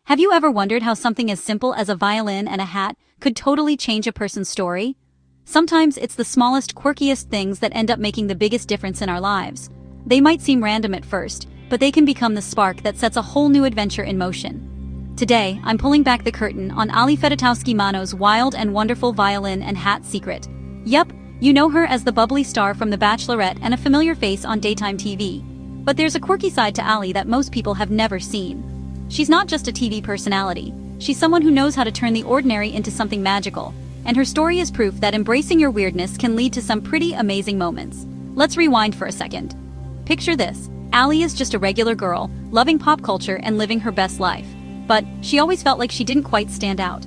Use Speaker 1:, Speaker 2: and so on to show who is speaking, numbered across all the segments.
Speaker 1: Have you ever wondered how something as simple as a violin and a hat could totally change a person's story? Sometimes it's the smallest, quirkiest things that end up making the biggest difference in our lives. They might seem random at first, but they can become the spark that sets a whole new adventure in motion. Today, I'm pulling back the curtain on Ali-Fedotowsky Manno's wild and wonderful violin and hat secret. Yup, you know her as the bubbly star from The Bachelorette and a familiar face on daytime TV. But there's a quirky side to Ali that most people have never seen. She's not just a TV personality, she's someone who knows how to turn the ordinary into something magical, and her story is proof that embracing your weirdness can lead to some pretty amazing moments. Let's rewind for a second. Picture this, Ali is just a regular girl, loving pop culture and living her best life. But she always felt like she didn't quite stand out.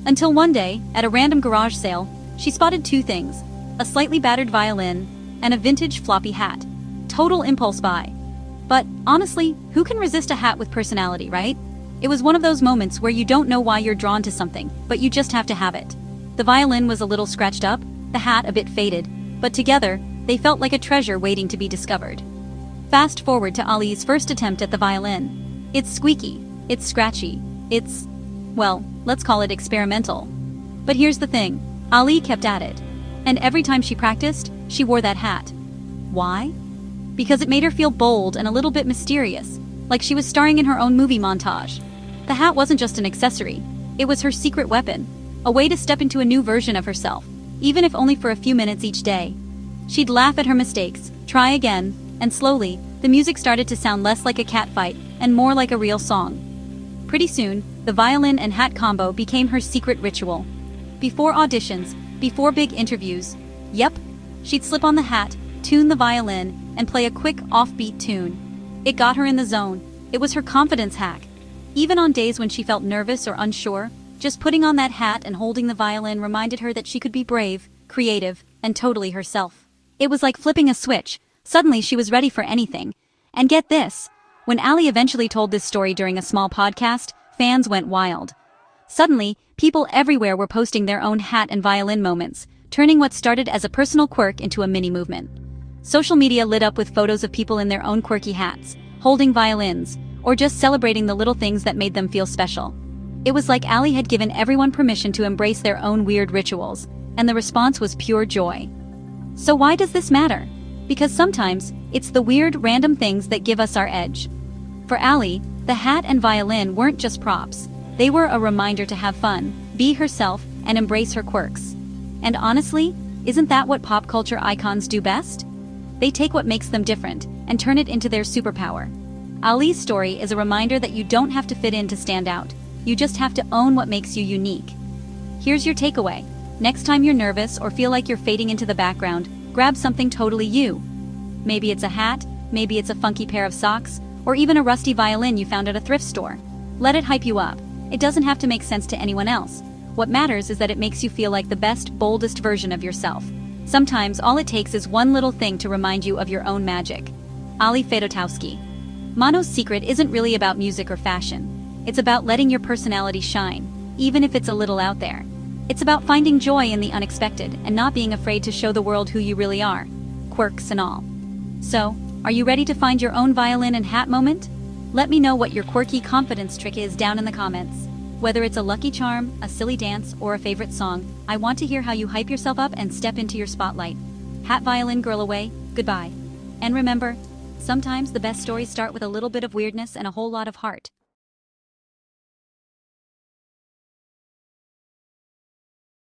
Speaker 1: Until one day, at a random garage sale, she spotted two things: a slightly battered violin and a vintage floppy hat. Total impulse buy. But honestly, who can resist a hat with personality, right? It was one of those moments where you don't know why you're drawn to something, but you just have to have it. The violin was a little scratched up, the hat a bit faded, but together, they felt like a treasure waiting to be discovered. Fast forward to Ali's first attempt at the violin. It's squeaky, it's scratchy, it's, well, let's call it experimental. But here's the thing, Ali kept at it. And every time she practiced, she wore that hat. Why? Because it made her feel bold and a little bit mysterious, like she was starring in her own movie montage. The hat wasn't just an accessory, it was her secret weapon, a way to step into a new version of herself, even if only for a few minutes each day. She'd laugh at her mistakes, try again, and slowly, the music started to sound less like a catfight and more like a real song. Pretty soon, the violin and hat combo became her secret ritual. Before auditions, before big interviews, yep, she'd slip on the hat, tune the violin, and play a quick, offbeat tune. It got her in the zone. It was her confidence hack. Even on days when she felt nervous or unsure, just putting on that hat and holding the violin reminded her that she could be brave, creative, and totally herself. It was like flipping a switch. Suddenly she was ready for anything. And get this, when Ali eventually told this story during a small podcast, fans went wild. Suddenly, people everywhere were posting their own hat and violin moments, turning what started as a personal quirk into a mini movement. Social media lit up with photos of people in their own quirky hats, holding violins, or just celebrating the little things that made them feel special. It was like Ali had given everyone permission to embrace their own weird rituals, and the response was pure joy. So why does this matter? Because sometimes, it's the weird, random things that give us our edge. For Ali, the hat and violin weren't just props. They were a reminder to have fun, be herself, and embrace her quirks. And honestly, isn't that what pop culture icons do best? They take what makes them different and turn it into their superpower. Ali's story is a reminder that you don't have to fit in to stand out. You just have to own what makes you unique. Here's your takeaway. Next time you're nervous or feel like you're fading into the background, grab something totally you. Maybe it's a hat, maybe it's a funky pair of socks, or even a rusty violin you found at a thrift store. Let it hype you up. It doesn't have to make sense to anyone else. What matters is that it makes you feel like the best, boldest version of yourself. Sometimes all it takes is one little thing to remind you of your own magic. Ali-Fedotowsky Manno's secret isn't really about music or fashion. It's about letting your personality shine, even if it's a little out there. It's about finding joy in the unexpected and not being afraid to show the world who you really are, quirks and all. So, are you ready to find your own violin and hat moment? Let me know what your quirky confidence trick is down in the comments. Whether it's a lucky charm, a silly dance, or a favorite song, I want to hear how you hype yourself up and step into your spotlight. Hat violin girl away, goodbye. And remember, sometimes the best stories start with a little bit of weirdness and a whole lot of heart.